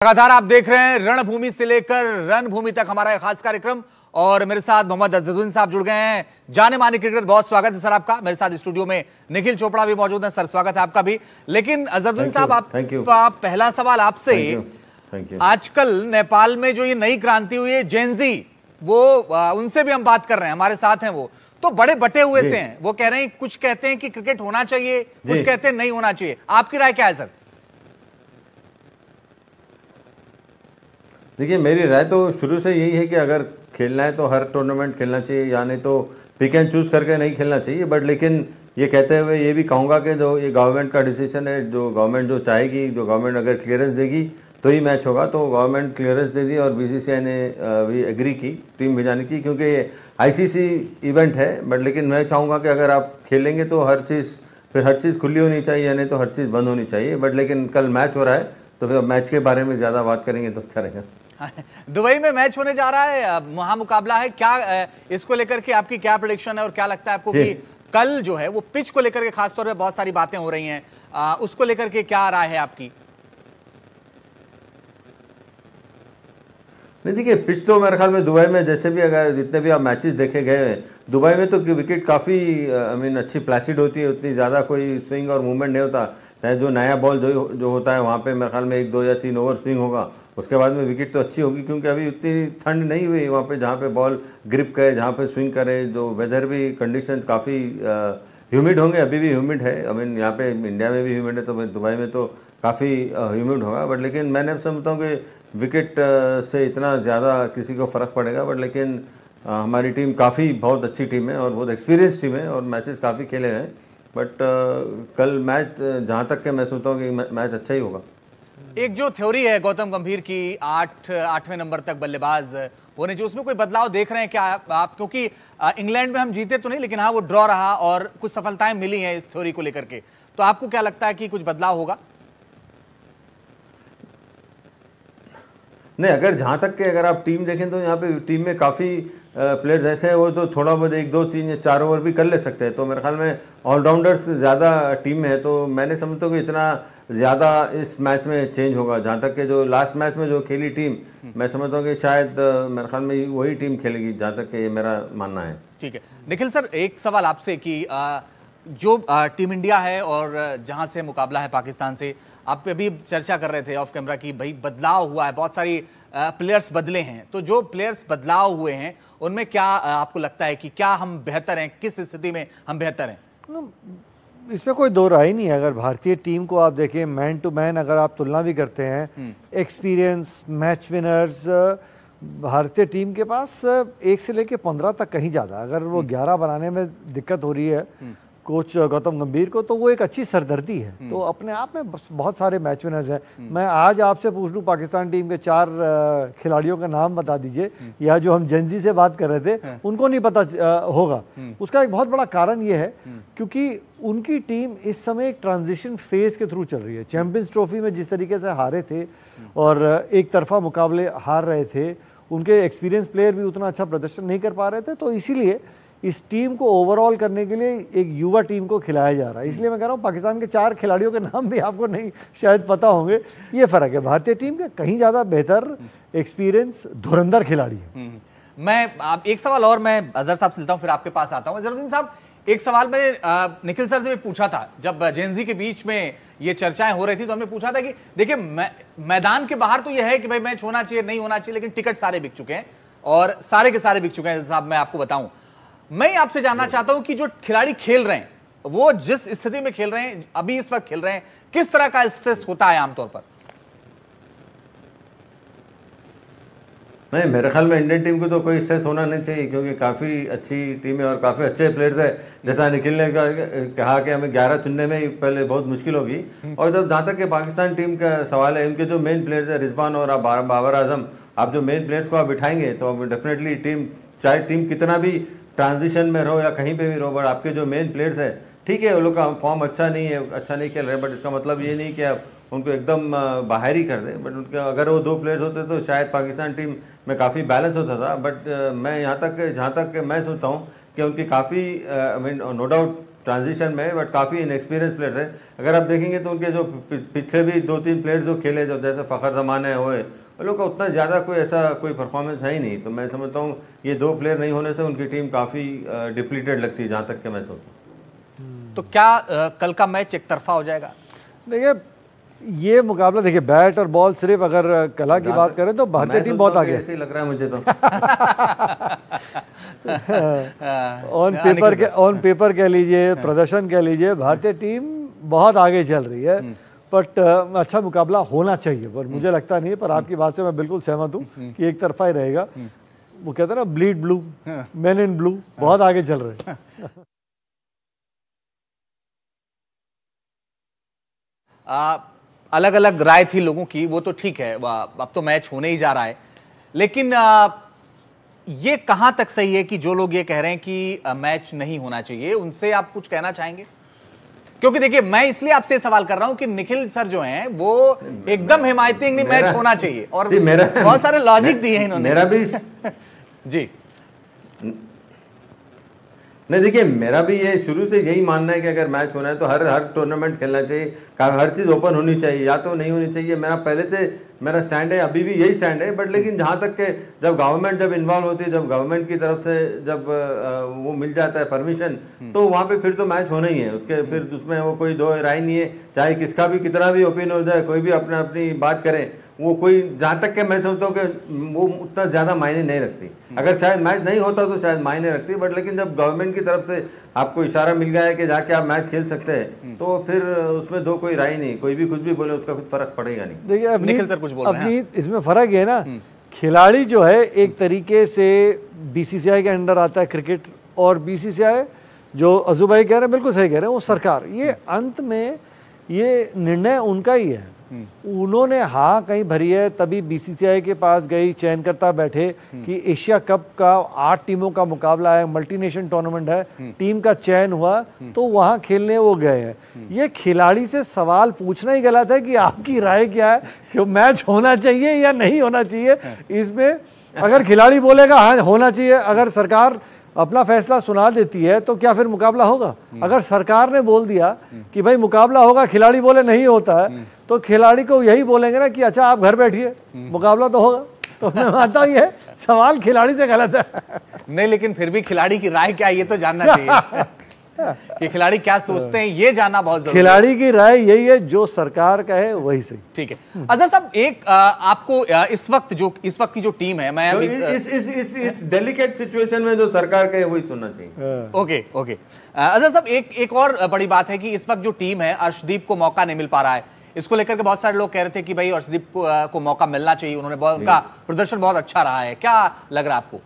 लगातार आप देख रहे हैं रणभूमि से लेकर रणभूमि तक हमारा एक खास कार्यक्रम और मेरे साथ मोहम्मद अजहरुद्दीन साहब जुड़ गए हैं। जाने माने क्रिकेटर, बहुत स्वागत है सर आपका। मेरे साथ स्टूडियो में निखिल चोपड़ा भी मौजूद हैं। सर स्वागत है आपका भी। लेकिन अजहरुद्दीन साहब, आप पहला सवाल आपसे, आजकल नेपाल में जो ये नई क्रांति हुई है जेनजी, वो उनसे भी हम बात कर रहे हैं, हमारे साथ हैं वो, तो बड़े बटे हुए से हैं। वो कह रहे हैं, कुछ कहते हैं कि क्रिकेट होना चाहिए, कुछ कहते हैं नहीं होना चाहिए। आपकी राय क्या है सर? देखिए, मेरी राय तो शुरू से यही है कि अगर खेलना है तो हर टूर्नामेंट खेलना चाहिए, या नहीं तो पिक एंड चूज़ करके नहीं खेलना चाहिए। बट लेकिन ये कहते हुए ये भी कहूँगा कि जो ये गवर्नमेंट का डिसीजन है, जो गवर्नमेंट जो चाहेगी, जो गवर्नमेंट अगर क्लियरेंस देगी तो ही मैच होगा। तो गवर्नमेंट क्लियरेंस दे दी और बीसीसीआई ने भी एग्री की टीम भेजाने की, क्योंकि ये आईसीसी इवेंट है। बट लेकिन मैं चाहूँगा कि अगर आप खेलेंगे तो हर चीज़ खुली होनी चाहिए, या नहीं तो हर चीज़ बंद होनी चाहिए। बट लेकिन कल मैच हो रहा है तो फिर मैच के बारे में ज़्यादा बात करेंगे तो अच्छा रहेगा। दुबई में मैच होने जा रहा है, महामुकाबला है, क्या इसको लेकर के आपकी क्या प्रेडिक्शन है और क्या लगता है आपको कि कल जो है वो पिच को लेकर के खासतौर पे बहुत सारी बातें हो रही हैं, उसको लेकर के क्या राय है आपकी? नहीं, देखिए, पिच तो मेरे ख्याल में दुबई में जैसे भी अगर जितने भी आप मैचेस देखे गए हैं दुबई में, तो विकेट काफ़ी अच्छी प्लासिड होती है, उतनी ज़्यादा कोई स्विंग और मूवमेंट नहीं होता। चाहे जो नया बॉल जो होता है वहाँ पे मेरे ख्याल में 1, 2 या 3 ओवर स्विंग होगा, उसके बाद में विकेट तो अच्छी होगी, क्योंकि अभी उतनी ठंड नहीं हुई वहाँ पे जहाँ पे बॉल ग्रिप करे, जहाँ पे स्विंग करे। जो वेदर भी कंडीशन काफ़ी ह्यूमिड होंगे, अभी भी ह्यूमिड है। यहाँ पे इंडिया में भी ह्यूमिड है, तो दुबई में तो काफ़ी ह्यूमिड होगा। बट लेकिन मैंने समझता हूँ कि विकेट से इतना ज़्यादा किसी को फ़र्क पड़ेगा। बट लेकिन हमारी टीम काफ़ी बहुत अच्छी टीम है और बहुत एक्सपीरियंस टीम है और मैचेस काफ़ी खेले हैं। बट कल मैच जहाँ तक के मैं सोचता हूँ कि मैच अच्छा ही होगा। एक जो थ्योरी है गौतम गंभीर की, 8वें नंबर तक बल्लेबाज होने चाहिए, उसमें कोई बदलाव देख रहे हैं क्या आप? क्योंकि इंग्लैंड में हम जीते तो नहीं, लेकिन हाँ वो ड्रॉ रहा और कुछ सफलताएं मिली हैं इस थ्योरी को लेकर के, तो आपको क्या लगता है कि कुछ बदलाव होगा? नहीं, अगर जहाँ तक के अगर आप टीम देखें तो यहाँ पे टीम में काफ़ी प्लेयर्स ऐसे हैं, वो तो थोड़ा बहुत 1, 2, 3 या 4 ओवर भी कर ले सकते हैं। तो मेरे ख्याल में ऑलराउंडर्स ज़्यादा टीम में है, तो मैंने समझता हूँ कि इतना ज़्यादा इस मैच में चेंज होगा। जहाँ तक के जो लास्ट मैच में जो खेली टीम, मैं समझता हूँ कि शायद मेरे ख्याल में वही टीम खेलेगी, जहाँ तक के ये मेरा मानना है। ठीक है निखिल सर, एक सवाल आपसे कि जो टीम इंडिया है और जहाँ से मुकाबला है पाकिस्तान से, आप अभी चर्चा कर रहे थे ऑफ कैमरा की भाई बदलाव हुआ है, बहुत सारी प्लेयर्स बदले हैं, तो जो प्लेयर्स बदलाव हुए हैं उनमें क्या आपको लगता है कि क्या हम बेहतर हैं, किस स्थिति में हम बेहतर हैं? इसमें कोई दो राय नहीं है। अगर भारतीय टीम को आप देखें, मैन टू मैन अगर आप तुलना भी करते हैं, एक्सपीरियंस, मैच विनर्स, भारतीय टीम के पास 1 से लेके 15 तक कहीं ज़्यादा। अगर वो 11 बनाने में दिक्कत हो रही है कोच गौतम गंभीर को, तो वो एक अच्छी सरदर्दी है। तो अपने आप में बहुत सारे मैच विनर्स हैं। मैं आज आपसे पूछ लूँ पाकिस्तान टीम के 4 खिलाड़ियों का नाम बता दीजिए, या जो हम जेनजी से बात कर रहे थे उनको नहीं पता होगा। उसका एक बहुत बड़ा कारण ये है क्योंकि उनकी टीम इस समय एक ट्रांजिशन फेज के थ्रू चल रही है। चैंपियंस ट्रॉफी में जिस तरीके से हारे थे और एक तरफा मुकाबले हार रहे थे, उनके एक्सपीरियंस प्लेयर भी उतना अच्छा प्रदर्शन नहीं कर पा रहे थे। तो इसीलिए इस टीम को ओवरऑल करने के लिए एक युवा टीम को खिलाया जा रहा है। इसलिए मैं कह रहा हूँ पाकिस्तान के 4 खिलाड़ियों के नाम भी आपको नहीं शायद पता होंगे। ये फ़र्क है, भारतीय टीम के कहीं ज़्यादा बेहतर एक्सपीरियंस धुरंधर खिलाड़ी है। मैं आप एक सवाल और मैं अजहर साहब से लेता हूँ, फिर आपके पास आता हूँ। अजहरुद्दीन साहब, एक सवाल मैंने निखिल सर से भी पूछा था जब जेनजी के बीच में ये चर्चाएं हो रही थी, तो हमने पूछा था कि देखिए मैदान के बाहर तो यह है कि भाई मैच होना चाहिए, नहीं होना चाहिए, लेकिन टिकट सारे बिक चुके हैं और सारे के सारे बिक चुके हैं। साहब मैं आपको बताऊं, मैं आपसे जानना चाहता हूं कि जो खिलाड़ी खेल रहे हैं वो जिस स्थिति में खेल रहे हैं, अभी इस वक्त खेल रहे हैं, किस तरह का स्ट्रेस होता है आमतौर पर? नहीं, मेरे ख्याल में इंडियन टीम को तो कोई स्ट्रेस होना नहीं चाहिए, क्योंकि काफ़ी अच्छी टीम है और काफ़ी अच्छे प्लेयर्स है। जैसा निखिल ने कहा कि हमें 11 चुनने में ही पहले बहुत मुश्किल होगी। और जब जहाँ तक कि पाकिस्तान टीम का सवाल है, उनके जो मेन प्लेयर्स है रिजवान और बाबर आजम, आप जो मेन प्लेयर्स को आप बिठाएंगे तो डेफिनेटली टीम, चाहे टीम कितना भी ट्रांजिशन में रहो या कहीं पे भी रहो, बट आपके जो मेन प्लेयर्स है, ठीक है वो लोग का फॉर्म अच्छा नहीं है, अच्छा नहीं खेल रहे, बट इसका मतलब ये नहीं कि आप उनको एकदम बाहर ही कर दें। बट उनके अगर वो 2 प्लेयर्स होते तो शायद पाकिस्तान टीम में काफ़ी बैलेंस होता था। बट मैं जहाँ तक मैं सोचता हूँ कि उनकी काफ़ी नो डाउट ट्रांजिशन में, बट काफ़ी इनएक्सपीरियंस प्लेयर थे। अगर आप देखेंगे तो उनके जो पिछले भी 2-3 प्लेयर जो खेले, जो जैसे फ़खर ज़मान है हुए, उन लोग का उतना ज़्यादा कोई ऐसा कोई परफॉर्मेंस है ही नहीं। तो मैं समझता हूँ ये 2 प्लेयर नहीं होने से उनकी टीम काफ़ी डिप्लीटेड लगती है, जहाँ तक के मैं सोचता हूँ। तो क्या कल का मैच एक तरफा हो जाएगा? देखिए ये मुकाबला, देखिए बैट और बॉल सिर्फ अगर कला की बात करें तो भारतीय टीम बहुत आगे है। ऐसे ही लग रहा है मुझे तो। ऑन पेपर कह लीजिए, प्रदर्शन कह लीजिए, भारतीय टीम बहुत आगे चल रही है। बट अच्छा मुकाबला होना चाहिए, पर मुझे लगता नहीं है। पर आपकी बात से मैं बिल्कुल सहमत हूँ कि एक तरफा ही रहेगा। वो कहते हैं ना bleed blue, man in blue, बहुत आगे चल रहे हैं। अलग अलग राय थी लोगों की, वो तो ठीक है, अब तो मैच होने ही जा रहा है। लेकिन ये कहां तक सही है कि जो लोग ये कह रहे हैं कि मैच नहीं होना चाहिए, उनसे आप कुछ कहना चाहेंगे? क्योंकि देखिए मैं इसलिए आपसे सवाल कर रहा हूं कि निखिल सर जो हैं वो एकदम हिमायती नहीं, मैच होना चाहिए, और बहुत सारे लॉजिक दिए हैं इन्होंने। मेरा भी जी नहीं, देखिए मेरा भी ये शुरू से यही मानना है कि अगर मैच होना है तो हर टूर्नामेंट खेलना चाहिए, हर चीज़ ओपन होनी चाहिए, या तो नहीं होनी चाहिए। मेरा पहले से मेरा स्टैंड है, अभी भी यही स्टैंड है। बट लेकिन जहाँ तक के जब गवर्नमेंट जब इन्वॉल्व होती है, जब गवर्नमेंट की तरफ से जब वो मिल जाता है परमिशन, तो वहाँ पे फिर तो मैच होना ही है। उसके फिर उसमें वो कोई दो राय नहीं है, चाहे किसका भी कितना भी ओपिनियन हो जाए, कोई भी अपना अपनी बात करे, वो कोई जहाँ तक के मैं समझता हूँ कि वो उतना ज़्यादा मायने नहीं रखती। अगर शायद मैच नहीं होता तो शायद मायने रखती, बट लेकिन जब गवर्नमेंट की तरफ से आपको इशारा मिल गया है कि जाके आप मैच खेल सकते हैं, तो फिर उसमें दो कोई राय नहीं, कोई भी कुछ भी बोले उसका कुछ फर्क पड़ेगा नहीं। देखिए निखिल सर कुछ बोल रहे हैं। इसमें फर्क है ना, खिलाड़ी जो है एक तरीके से बीसीसीआई के अंडर आता है क्रिकेट, और बीसीसीआई जो अजू भाई कह रहे हैं बिल्कुल सही कह रहे हैं, वो सरकार, ये अंत में ये निर्णय उनका ही है। उन्होंने हाँ कहीं भरी है, तभी बीसीसीआई के पास गई, चयनकर्ता बैठे कि एशिया कप का 8 टीमों का मुकाबला है, मल्टीनेशन टूर्नामेंट है, टीम का चयन हुआ तो वहां खेलने वो गए हैं। ये खिलाड़ी से सवाल पूछना ही गलत है कि आपकी राय क्या है कि मैच होना चाहिए या नहीं होना चाहिए। इसमें अगर खिलाड़ी बोलेगा हाँ होना चाहिए, अगर सरकार अपना फैसला सुना देती है तो क्या फिर मुकाबला होगा? अगर सरकार ने बोल दिया कि भाई मुकाबला होगा, खिलाड़ी बोले नहीं होता है, तो खिलाड़ी को यही बोलेंगे ना कि अच्छा आप घर बैठिए, मुकाबला तो होगा। तो मैं मानता हूं ये सवाल खिलाड़ी से गलत है। नहीं, लेकिन फिर भी खिलाड़ी की राय क्या है ये तो जानना चाहिए कि खिलाड़ी क्या सोचते हैं, ये जानना बहुत जरूरी है। खिलाड़ी की राय यही है, जो सरकार का है वही सही। ठीक है अजहर साहब, एक आपको इस वक्त की जो टीम है, मैं तो इस डेलिकेट सिचुएशन में जो सरकार का है वही सुनना चाहिए। ओके अजहर साहब, एक और बड़ी बात है कि इस वक्त जो टीम है, अर्शदीप को मौका नहीं मिल पा रहा है। इसको लेकर के बहुत सारे लोग कह रहे थे कि भाई अर्शदीप को मौका मिलना चाहिए, उनका प्रदर्शन बहुत अच्छा रहा है। क्या लग रहा है आपको?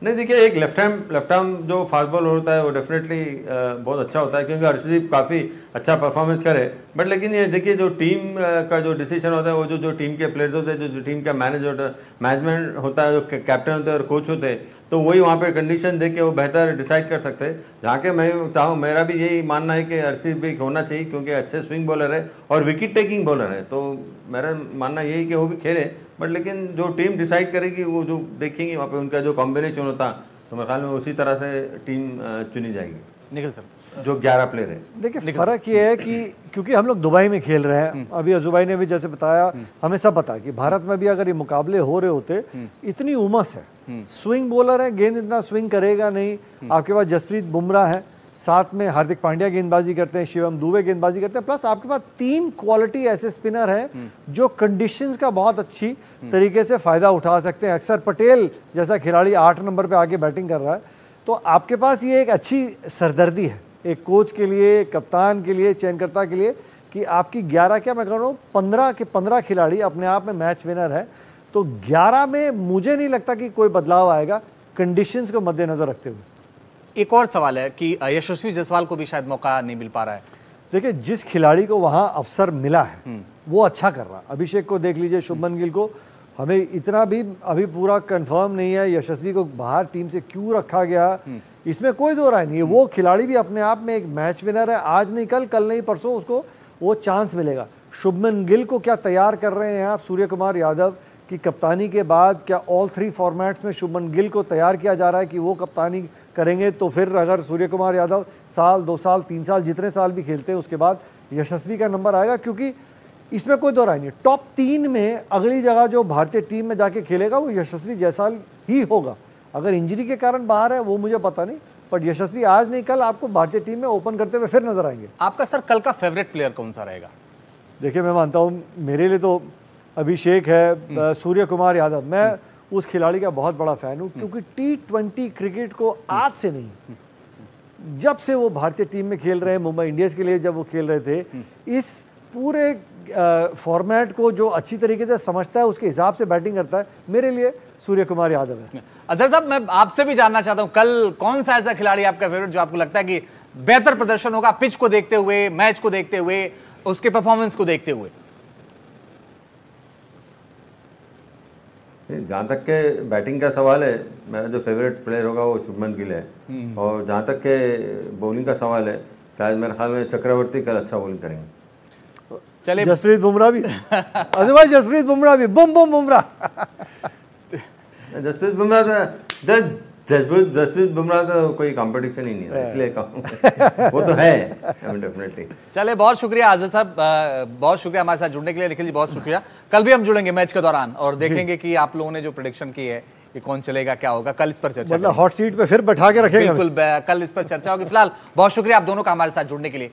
नहीं, देखिए एक लेफ्ट आर्म जो फास्ट बॉलर होता है वो डेफिनेटली बहुत अच्छा होता है, क्योंकि अर्शदीप काफ़ी अच्छा परफॉर्मेंस करे। बट लेकिन ये देखिए जो टीम का जो डिसीजन होता है, वो जो टीम के प्लेयर्स होते हैं, जो टीम का मैनेजमेंट होता है, जो कैप्टन होते हैं और कोच होते हैं, तो वही वहाँ पे कंडीशन दे के वो बेहतर डिसाइड कर सकते हैं। जहाँ के मैं चाहूँ, मेरा भी यही मानना है कि अर्शदीप भी होना चाहिए, क्योंकि अच्छे स्विंग बॉलर है और विकेट टेकिंग बॉलर है। तो मेरा मानना यही कि वो भी खेले, बट लेकिन जो टीम डिसाइड करेगी वो जो देखेंगे वहाँ पे उनका जो कॉम्बिनेशन होता, तो मेरे ख्याल में उसी तरह से टीम चुनी जाएगी। निखिल सर, जो 11 प्लेयर है। देखिए फर्क ये है कि क्योंकि हम लोग दुबई में खेल रहे हैं, अभी अजूबाई ने भी जैसे बताया, हमें सब पता है कि भारत में भी अगर ये मुकाबले हो रहे होते, इतनी उमस है, स्विंग बॉलर है, गेंद इतना स्विंग करेगा नहीं। आपके पास जसप्रीत बुमराह है, साथ में हार्दिक पांड्या गेंदबाजी करते हैं, शिवम दुबे गेंदबाजी करते हैं, प्लस आपके पास 3 क्वालिटी ऐसे स्पिनर हैं जो कंडीशंस का बहुत अच्छी तरीके से फायदा उठा सकते हैं। अक्षर पटेल जैसा खिलाड़ी 8 नंबर पे आके बैटिंग कर रहा है, तो आपके पास ये एक अच्छी सरदर्दी है एक कोच के लिए, कप्तान के लिए, चयनकर्ता के लिए, कि आपकी 11 क्या मैं कह रहा हूँ 15 के 15 खिलाड़ी अपने आप में मैच विनर है। तो 11 में मुझे नहीं लगता कि कोई बदलाव आएगा कंडीशंस को मद्देनजर रखते हुए। एक और सवाल है कि यशस्वी जायसवाल को भी शायद मौका नहीं मिल पा रहा है। देखिए जिस खिलाड़ी को वहां अवसर मिला है वो अच्छा कर रहा। अभिषेक को देख लीजिए, शुभमन गिल को, हमें इतना भी अभी पूरा कंफर्म नहीं है यशस्वी को बाहर टीम से क्यों रखा गया, इसमें कोई दो राय नहीं है। वो खिलाड़ी भी अपने आप में एक मैच विनर है, आज नहीं कल नहीं परसों उसको वो चांस मिलेगा। शुभमन गिल को क्या तैयार कर रहे हैं आप, सूर्य कुमार यादव, कि कप्तानी के बाद क्या ऑल 3 फॉर्मेट्स में शुभमन गिल को तैयार किया जा रहा है कि वो कप्तानी करेंगे, तो फिर अगर सूर्य कुमार यादव साल 2 साल 3 साल जितने साल भी खेलते हैं उसके बाद यशस्वी का नंबर आएगा, क्योंकि इसमें कोई दो राय नहीं। टॉप 3 में अगली जगह जो भारतीय टीम में जाके खेलेगा वो यशस्वी जयसवाल ही होगा। अगर इंजरी के कारण बाहर है वो मुझे पता नहीं, पर यशस्वी आज नहीं कल आपको भारतीय टीम में ओपन करते हुए फिर नजर आएंगे। आपका सर कल का फेवरेट प्लेयर कौन सा रहेगा? देखिए, मैं मानता हूँ मेरे लिए तो अभिषेक है, सूर्य कुमार यादव। मैं उस खिलाड़ी का बहुत बड़ा फैन हूँ, क्योंकि T20 क्रिकेट को आज से नहीं, जब से वो भारतीय टीम में खेल रहे हैं, मुंबई इंडियंस के लिए जब वो खेल रहे थे, इस पूरे फॉर्मेट को जो अच्छी तरीके से समझता है उसके हिसाब से बैटिंग करता है। मेरे लिए सूर्य कुमार यादव है। अजहर साहब, मैं आपसे भी जानना चाहता हूं, कल कौन सा ऐसा खिलाड़ी आपका फेवरेट जो आपको लगता है कि बेहतर प्रदर्शन होगा पिच को देखते हुए, मैच को देखते हुए, उसके परफॉर्मेंस को देखते हुए? जहाँ तक के बैटिंग का सवाल है, मेरा जो फेवरेट प्लेयर होगा वो शुभमन गिल है। और जहाँ तक के बॉलिंग का सवाल है, शायद मेरे ख्याल में चक्रवर्ती कल अच्छा बॉलिंग करेंगे। चलिए, जसप्रीत बुमराह भी अदरवाइज जसप्रीत बुमराह भी बम बम बुमराह। जसप्रीत बुमराह तो कोई कंपटीशन ही नहीं है, इसलिए कहूँ वो तो है डेफिनेटली। चले, बहुत शुक्रिया आज़ाद साहब, बहुत शुक्रिया हमारे साथ जुड़ने के लिए। निखिल जी, बहुत शुक्रिया। कल भी हम जुड़ेंगे मैच के दौरान और देखेंगे कि आप लोगों ने जो प्रेडिक्शन की है कि कौन चलेगा, क्या होगा। कल इस पर चर्चा, मतलब हॉट सीट पे फिर बैठा के रखेंगे। बिल्कुल, कल इस पर चर्चा होगी। फिलहाल बहुत शुक्रिया आप दोनों का हमारे साथ जुड़ने के लिए।